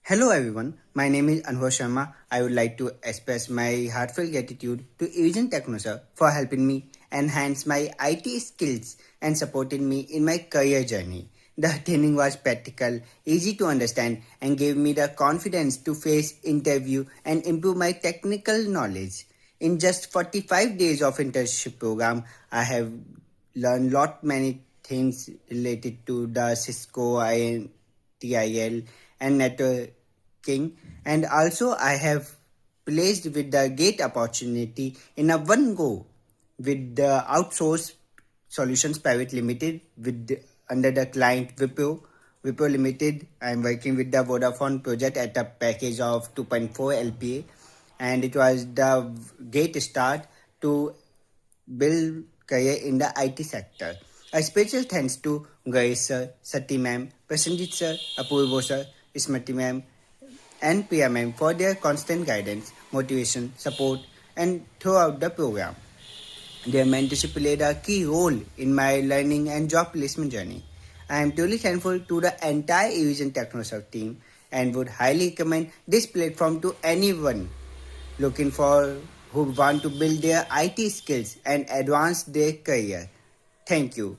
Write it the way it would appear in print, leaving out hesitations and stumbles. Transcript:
Hello everyone, my name is Anwar Sharma. I would like to express my heartfelt gratitude to Asian Technosir for helping me enhance my IT skills and supporting me in my career journey. The training was practical, easy to understand, and gave me the confidence to face interview and improve my technical knowledge. In just 45 days of internship program, I have learned lot many things related to the Cisco, INTIL, and networking, and also I have placed with the gate opportunity in a one go with the outsourced solutions private limited under the client Wipro limited. I am working with the Vodafone project at a package of 2.4 LPA, and it was the gate start to build career in the IT sector. A special thanks to Ganesh sir, Sati ma'am, Prasenjit sir, Apurvo sir, Smriti ma'am, and Priya ma'am for their constant guidance, motivation, support, and throughout the program. Their mentorship played a key role in my learning and job placement journey. I am truly thankful to the entire Evision Technosoft team and would highly recommend this platform to anyone looking for who want to build their IT skills and advance their career. Thank you.